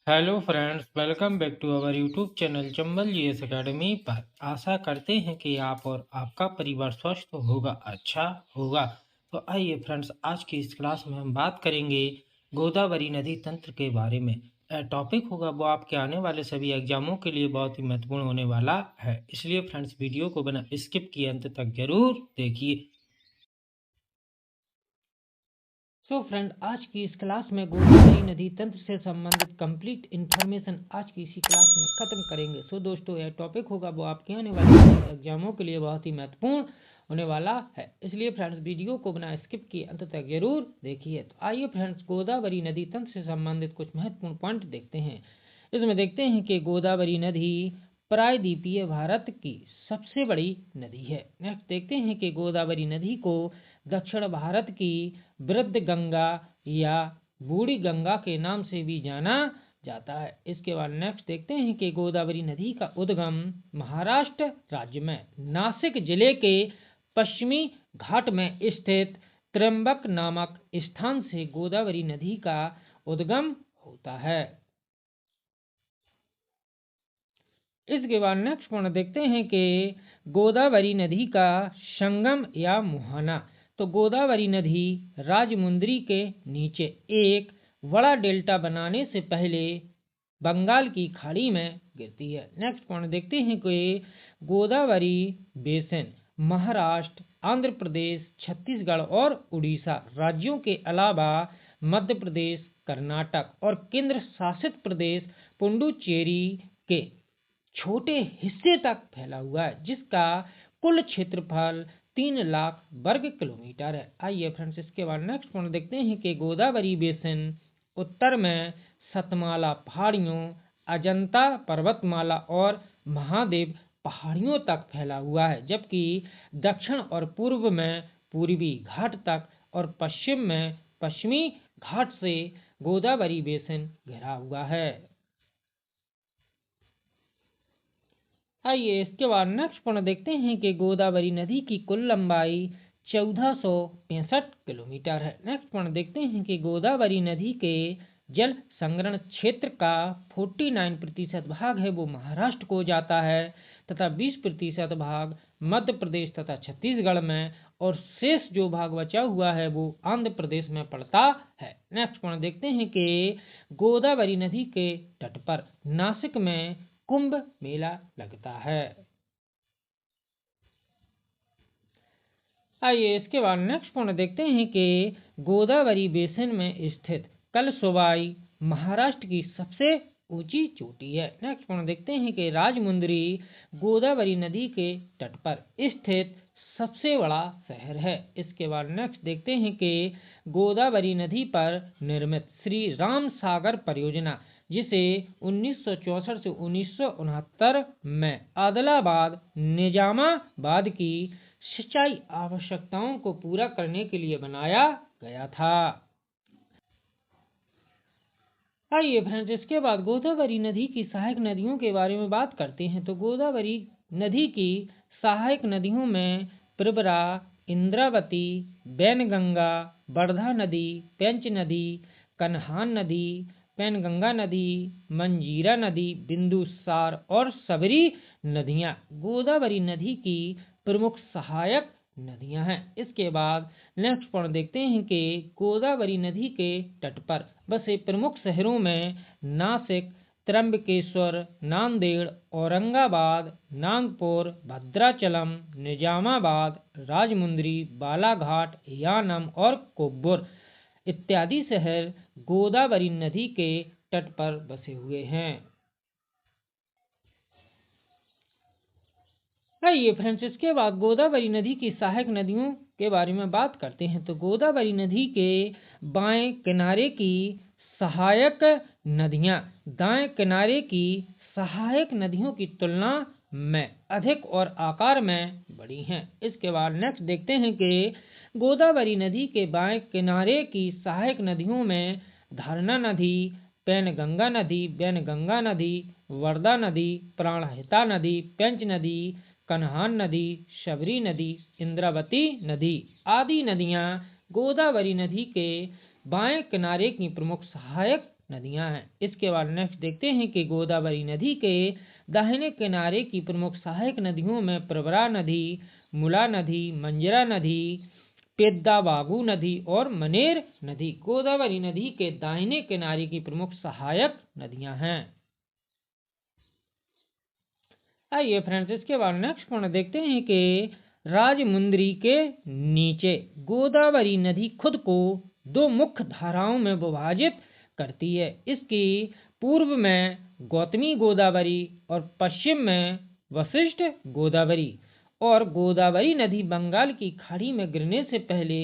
Hello friends, welcome back to our YouTube channel Chambal GS academy पर। आशा करते हैं कि आप और आपका परिवार स्वस्थ होगा, अच्छा होगा। तो आइए फ्रेंड्स, आज की इस क्लास में हम बात करेंगे गोदावरी नदी तंत्र के बारे में। टॉपिक होगा वो आपके आने वाले सभी एग्जामों के लिए बहुत ही महत्वपूर्ण होने वाला है, इसलिए फ्रेंड्स वीडियो को बिना स्किप किए अंत तक जरूर देखिए। फ्रेंड, आज की इस क्लास में गोदावरी नदी तंत्र से संबंधित कंप्लीट इन्फॉर्मेशन आज की इसी क्लास में खत्म करेंगे। दोस्तों, यह टॉपिक होगा वो आपके आने वाले एग्जामों के लिए बहुत ही महत्वपूर्ण होने वाला है, इसलिए फ्रेंड्स वीडियो को बिना स्किप किए अंत तक जरूर देखिए। तो आइए फ्रेंड्स, गोदावरी नदी तंत्र से संबंधित कुछ महत्वपूर्ण पॉइंट देखते हैं। इसमें देखते हैं कि गोदावरी नदी प्रायद्वीपीय भारत की सबसे बड़ी नदी है। नेक्स्ट देखते हैं कि गोदावरी नदी को दक्षिण भारत की वृद्ध गंगा या बूढ़ी गंगा के नाम से भी जाना जाता है। इसके बाद नेक्स्ट देखते हैं कि गोदावरी नदी का उद्गम महाराष्ट्र राज्य में नासिक जिले के पश्चिमी घाट में स्थित त्र्यंबक नामक स्थान से गोदावरी नदी का उद्गम होता है। इसके बाद नेक्स्ट पॉइंट देखते हैं कि गोदावरी नदी का संगम या मुहाना। तो गोदावरी नदी राजमुंदरी के नीचे एक बड़ा डेल्टा बनाने से पहले बंगाल की खाड़ी में गिरती है। नेक्स्ट पॉइंट देखते हैं कि गोदावरी बेसिन महाराष्ट्र, आंध्र प्रदेश, छत्तीसगढ़ और उड़ीसा राज्यों के अलावा मध्य प्रदेश, कर्नाटक और केंद्र शासित प्रदेश पुडुचेरी के छोटे हिस्से तक फैला हुआ है, जिसका कुल क्षेत्रफल 3 लाख वर्ग किलोमीटर है। आइए फ्रेंड्स, इसके बाद नेक्स्ट पॉइंट देखते हैं कि गोदावरी बेसिन उत्तर में सतमाला पहाड़ियों, अजंता पर्वतमाला और महादेव पहाड़ियों तक फैला हुआ है, जबकि दक्षिण और पूर्व में पूर्वी घाट तक और पश्चिम में पश्चिमी घाट से गोदावरी बेसिन घिरा हुआ है। आइए इसके बाद नेक्स्ट पॉइंट देखते हैं कि गोदावरी नदी की कुल लंबाई 1465 किलोमीटर है। नेक्स्ट पॉइंट देखते हैं कि गोदावरी नदी के जल संग्रहण क्षेत्र का 49% भाग है वो महाराष्ट्र को जाता है तथा 20% भाग मध्य प्रदेश तथा छत्तीसगढ़ में, और शेष जो भाग बचा हुआ है वो आंध्र प्रदेश में पड़ता है। नेक्स्ट पॉइंट देखते हैं कि गोदावरी नदी के तट पर नासिक में कुंभ मेला लगता है। आइए इसके बाद नेक्स्ट पॉइंट देखते हैं कि गोदावरी बेसिन में स्थित कलसुबाई महाराष्ट्र की सबसे ऊंची चोटी है। नेक्स्ट पॉइंट देखते हैं कि राजमुंदरी गोदावरी नदी के तट पर स्थित सबसे बड़ा शहर है। इसके बाद नेक्स्ट देखते हैं कि गोदावरी नदी पर निर्मित श्री राम सागर परियोजना, जिसे 1964 से 1969 में आदिलाबाद निजामाबाद की सिंचाई आवश्यकताओं को पूरा करने के लिए बनाया गया था। आइए फ्रेंड्स, इसके बाद गोदावरी नदी की सहायक नदियों के बारे में बात करते हैं। तो गोदावरी नदी की सहायक नदियों में प्रवरा, इंद्रावती, वैनगंगा, वर्धा नदी, पेंच नदी, कन्हान नदी, पैनगंगा नदी, मंजीरा नदी, बिंदुसार और सबरी नदियां गोदावरी नदी की प्रमुख सहायक नदियां हैं। इसके बाद नेक्स्ट पॉइंट देखते हैं कि गोदावरी नदी के तट पर बसे प्रमुख शहरों में नासिक, त्र्यंबकेश्वर, नांदेड़, औरंगाबाद, नागपुर, भद्राचलम, निजामाबाद, राजमुंदरी, बालाघाट, यानम और कोब्बुर इत्यादि शहर गोदावरी नदी के तट पर बसे हुए हैं। आइए फ्रेंड्स, इसके बाद गोदावरी नदी की सहायक नदियों के बारे में बात करते हैं। तो गोदावरी नदी के बाएं किनारे की सहायक नदियां दाएं किनारे की सहायक नदियों की तुलना में अधिक और आकार में बड़ी हैं। इसके बाद नेक्स्ट देखते हैं कि गोदावरी नदी के बाएं किनारे की सहायक नदियों में धारणा नदी, पैनगंगा नदी, वैनगंगा नदी, वर्धा नदी, प्राणहिता नदी, पेंच नदी, कन्हान नदी, शबरी नदी, इंद्रावती नदी आदि नदियां गोदावरी नदी के बाएं किनारे की प्रमुख सहायक नदियां हैं। इसके बाद नेक्स्ट देखते हैं कि गोदावरी नदी के दाहिने किनारे की प्रमुख सहायक नदियों में प्रवरा नदी, मुला नदी, मंजरा नदी, पेद्दावागु नदी और मनेर नदी गोदावरी नदी के दाहिने किनारे की प्रमुख सहायक नदियां हैं। आइए फ्रेंड्स, इसके बाद नेक्स्ट पॉइंट देखते हैं कि राजमुंद्री के नीचे गोदावरी नदी खुद को दो मुख्य धाराओं में विभाजित करती है। इसकी पूर्व में गौतमी गोदावरी और पश्चिम में वशिष्ठ गोदावरी, और गोदावरी नदी बंगाल की खाड़ी में गिरने से पहले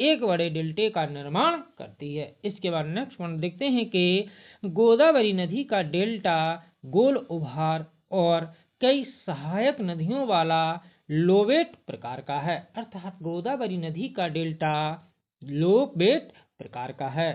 एक बड़े डेल्टे का निर्माण करती है। इसके बाद नेक्स्ट पॉइंट देखते हैं कि गोदावरी नदी का डेल्टा गोल उभार और कई सहायक नदियों वाला लोबेट प्रकार का है, अर्थात गोदावरी नदी का डेल्टा लोबेट प्रकार का है।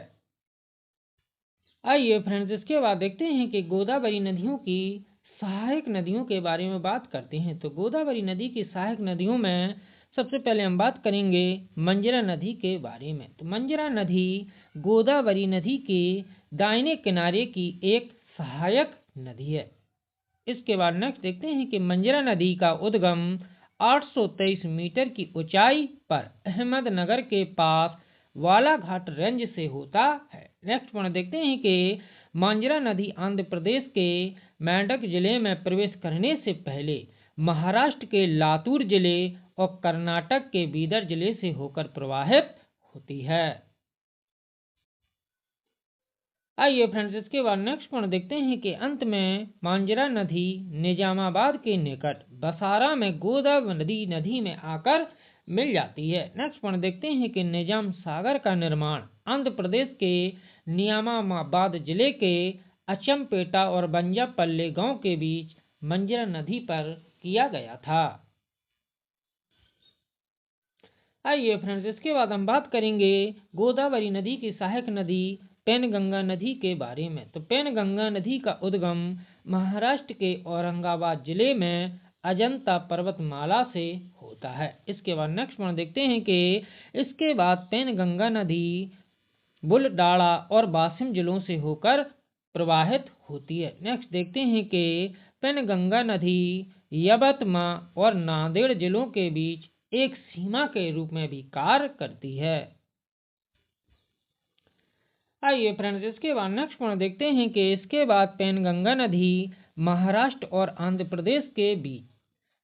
आइए फ्रेंड्स, इसके बाद देखते हैं कि गोदावरी नदियों की सहायक नदियों के बारे में बात करते हैं। तो गोदावरी नदी की सहायक नदियों में सबसे पहले हम बात करेंगे मंजरा नदी के बारे में। तो मंजरा नदी गोदावरी नदी के दाहिने किनारे की एक सहायक नदी है। इसके बाद नेक्स्ट देखते हैं कि मंजरा नदी का उद्गम 823 मीटर की ऊंचाई पर अहमदनगर के पास वालाघाट रेंज से होता है। नेक्स्ट पॉइंट देखते हैं कि मंजरा नदी आंध्र प्रदेश के मेंढक जिले में प्रवेश करने से पहले महाराष्ट्र के लातूर जिले और कर्नाटक के बीदर जिले से होकर प्रवाहित होती है। आइए फ्रेंड्स, इसके बाद नेक्स्ट पॉइंट देखते हैं कि अंत में मंजरा नदी निजामाबाद के निकट बसारा में गोदावरी नदी में आकर मिल जाती है। नेक्स्ट पॉइंट देखते हैं कि निजाम सागर का निर्माण आंध्र प्रदेश के निजामाबाद जिले के अचमपेटा और बंजापल्ले गांव के बीच मंजरा नदी पर किया गया था। आइए फ्रेंड्स, इसके बाद हम बात करेंगे गोदावरी नदी की सहायक नदी पेनगंगा नदी के बारे में। तो पेनगंगा नदी का उद्गम महाराष्ट्र के औरंगाबाद जिले में अजंता पर्वतमाला से होता है। इसके बाद नेक्स्ट पॉइंट देखते हैं कि इसके बाद पेनगंगा नदी बुलडाड़ा और वाशिम जिलों से होकर प्रवाहित होती है। नेक्स्ट देखते हैं कि पेनगंगा नदी यवतमा और नांदेड़ जिलों के बीच एक सीमा के रूप में भी कार्य करती है। आइए फ्रेंड्स, इसके बाद नेक्स्ट पॉइंट देखते हैं कि इसके बाद पेनगंगा नदी महाराष्ट्र और आंध्र प्रदेश के बीच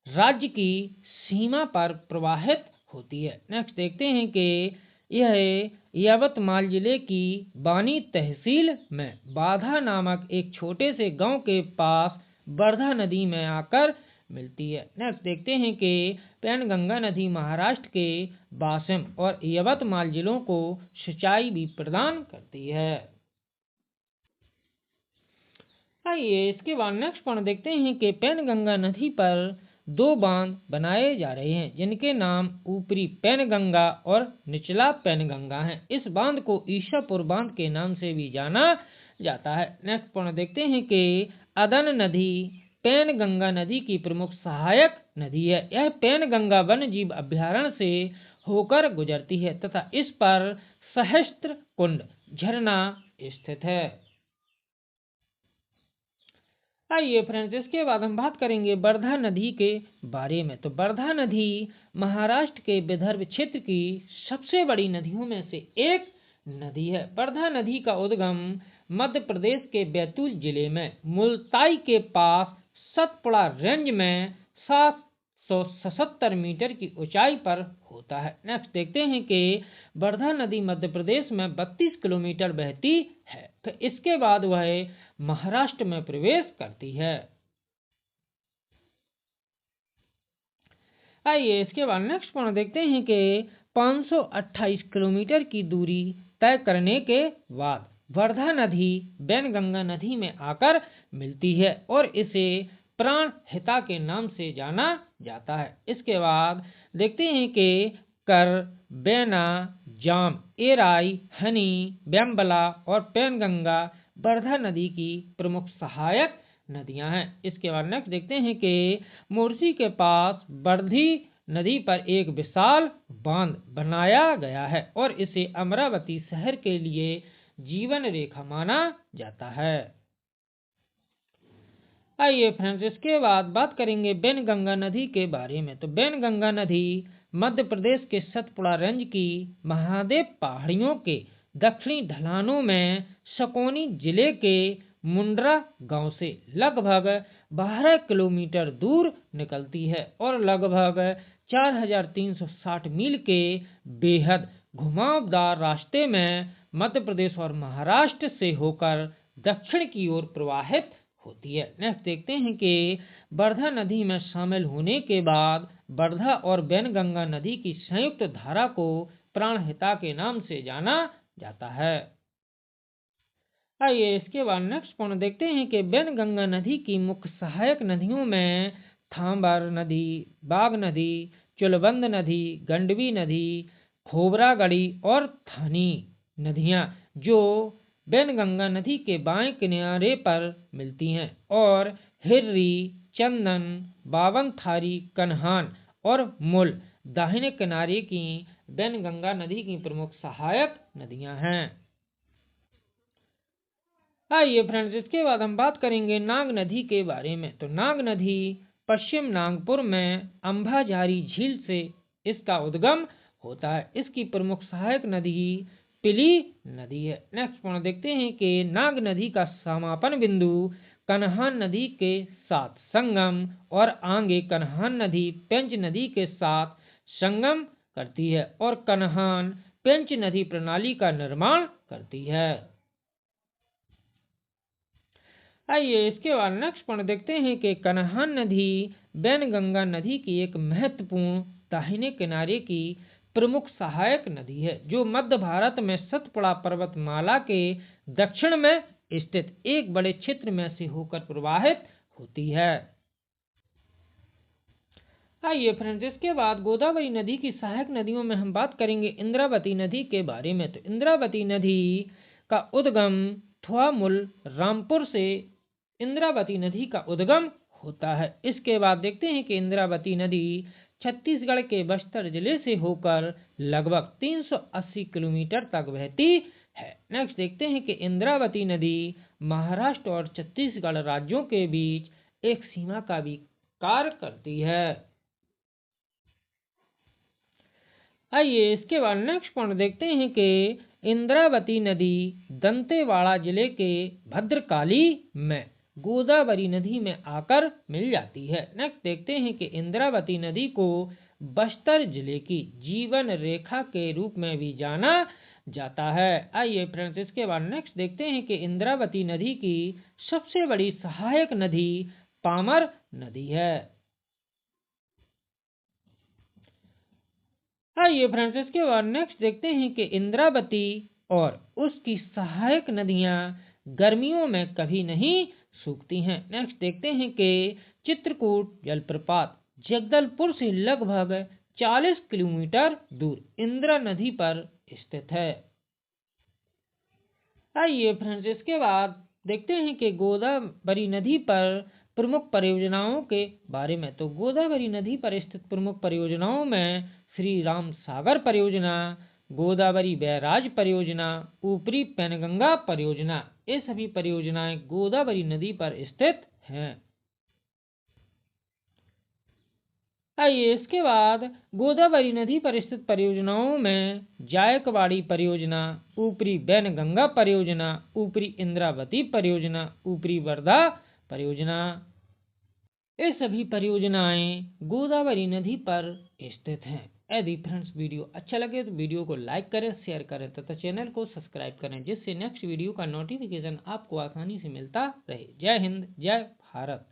राज्य की सीमा पर प्रवाहित होती है। नेक्स्ट देखते हैं कि यह यवतमाल जिले की बानी तहसील में बाधा नामक एक छोटे से गांव के पास वर्धा नदी में आकर मिलती है। नेक्स्ट देखते हैं कि पेनगंगा नदी महाराष्ट्र के वाशिम और यवतमाल जिलों को सिंचाई भी प्रदान करती है। आइए इसके बाद नेक्स्ट पॉइंट देखते हैं कि पेनगंगा नदी पर दो बांध बनाए जा रहे हैं, जिनके नाम ऊपरी पेनगंगा और निचला पेनगंगा हैं। इस बांध को ईशापुर बांध के नाम से भी जाना जाता है। नेक्स्ट पॉइंट देखते हैं कि अदन नदी पेनगंगा नदी की प्रमुख सहायक नदी है। यह पेनगंगा वन्यजीव अभयारण्य से होकर गुजरती है तथा इस पर सहस्त्र कुंड झरना स्थित है। आइए फ्रेंड्स, इसके बाद हम बात करेंगे वर्धा नदी के बारे में। तो वर्धा नदी महाराष्ट्र के विदर्भ क्षेत्र की सबसे बड़ी नदियों में से एक नदी है। वर्धा नदी का उद्गम मध्य प्रदेश के बैतूल जिले में मुल्ताई के पास सतपुड़ा रेंज में 777 मीटर की ऊंचाई पर होता है। नेक्स्ट देखते हैं कि वर्धा नदी मध्य प्रदेश में 32 किलोमीटर बहती है, तो इसके बाद वह महाराष्ट्र में प्रवेश करती है। आइए इसके बाद नेक्स्ट पॉइंट देखते हैं कि 528 किलोमीटर की दूरी तय करने के बाद वर्धा नदी पेनगंगा नदी में आकर मिलती है और इसे प्राणहिता के नाम से जाना जाता है। इसके बाद देखते हैं कि कर, बेना, जाम, एराई, हनी, बेम्बला और पेनगंगा वर्धा नदी की प्रमुख सहायक नदियां हैं। इसके बाद नेक्स्ट देखते हैं कि मुर्सी के पास वर्धी नदी पर एक विशाल बांध बनाया गया है और इसे अमरावती शहर के लिए जीवन रेखा माना जाता है। आइए फ्रेंड्स, इसके बाद बात करेंगे बेनगंगा नदी के बारे में। तो बेनगंगा नदी मध्य प्रदेश के सतपुड़ा रेंज की महादेव पहाड़ियों के दक्षिणी ढलानों में सकौनी जिले के मुंड्रा गांव से लगभग 12 किलोमीटर दूर निकलती है और लगभग 4360 मील के बेहद घुमावदार रास्ते में मध्य प्रदेश और महाराष्ट्र से होकर दक्षिण की ओर प्रवाहित होती है। नेक्स्ट देखते हैं कि वर्धा नदी में शामिल होने के बाद वर्धा और बेनगंगा नदी की संयुक्त धारा को प्राणहिता के नाम से जाना जाता है। आइए इसके बाद नेक्स्ट पॉइंट देखते हैं कि बेनगंगा नदी की मुख्य सहायक नदियों में थांबर नदी, बाग नदी, चुलबंद नदी, गंडवी नदी, खोबरागढ़ी और थानी नदियां जो बेनगंगा नदी के बाएं किनारे पर मिलती हैं और हिर्री, चंदन, बावनथारी, कन्हान और मुल दाहिने किनारे की बेनगंगा नदी की प्रमुख सहायक नदियां हैं। आइए फ्रेंड्स, इसके बाद हम बात करेंगे नाग नदी के बारे में। तो नाग नदी पश्चिम नागपुर में अंबाझारी झील से इसका उद्गम होता है। इसकी प्रमुख सहायक नदी पिली नदी है। नेक्स्ट पॉइंट देखते हैं कि नाग नदी का समापन बिंदु कन्हान नदी के साथ संगम और आगे कन्हान नदी पेंच नदी के साथ संगम करती है और कन्हान पेंच नदी प्रणाली का निर्माण करती है। आइए इसके बाद नेक्स्ट पॉइंट देखते हैं कि कन्हान नदी बेनगंगा नदी की एक महत्वपूर्ण दाहिने किनारे की प्रमुख सहायक नदी है जो मध्य भारत में सतपुड़ा पर्वतमाला के दक्षिण में स्थित एक बड़े क्षेत्र में से होकर प्रवाहित होती है। आइए फ्रेंड्स, इसके बाद गोदावरी नदी की सहायक नदियों में हम बात करेंगे इंद्रावती नदी के बारे में। तो इंद्रावती नदी का उद्गम थुआमुल रामपुर से इंद्रावती नदी का उद्गम होता है। इसके बाद देखते हैं कि इंद्रावती नदी छत्तीसगढ़ के बस्तर जिले से होकर लगभग 380 किलोमीटर तक बहती है। नेक्स्ट देखते हैं कि इंद्रावती नदी महाराष्ट्र और छत्तीसगढ़ राज्यों के बीच एक सीमा का भी कार्य करती है। आइए इसके बाद नेक्स्ट पॉइंट देखते हैं कि इंद्रावती नदी दंतेवाड़ा जिले के भद्रकाली में गोदावरी नदी में आकर मिल जाती है। नेक्स्ट देखते हैं कि इंद्रावती नदी को बस्तर जिले की जीवन रेखा के रूप में भी जाना जाता है। आइए फ्रेंड्स, इसके बाद नेक्स्ट देखते हैं कि इंद्रावती नदी की सबसे बड़ी सहायक नदी पामर नदी है। आइए फ्रेंड्स, इसके बाद नेक्स्ट देखते हैं कि इंद्रावती और उसकी सहायक नदियां गर्मियों में कभी नहीं सूखती हैं। नेक्स्ट देखते हैं कि चित्रकूट जलप्रपात जगदलपुर से लगभग 40 किलोमीटर दूर इंद्रा नदी पर स्थित है। आइए फ्रेंड्स, इसके बाद देखते हैं कि गोदावरी नदी पर प्रमुख परियोजनाओं के बारे में। तो गोदावरी नदी पर स्थित प्रमुख परियोजनाओं में श्री राम सागर परियोजना, गोदावरी बैराज परियोजना, ऊपरी पेनगंगा परियोजना, ये सभी परियोजनाएं गोदावरी नदी पर स्थित हैं। आइए इसके बाद गोदावरी नदी पर स्थित परियोजनाओं में जायकवाड़ी परियोजना, ऊपरी बैनगंगा परियोजना, ऊपरी इंद्रावती परियोजना, ऊपरी वर्धा परियोजना, ये सभी परियोजनाएं गोदावरी नदी पर स्थित हैं। यदि फ्रेंड्स वीडियो अच्छा लगे तो वीडियो को लाइक करें, शेयर करें तथा चैनल को सब्सक्राइब करें जिससे नेक्स्ट वीडियो का नोटिफिकेशन आपको आसानी से मिलता रहे। जय हिंद, जय भारत।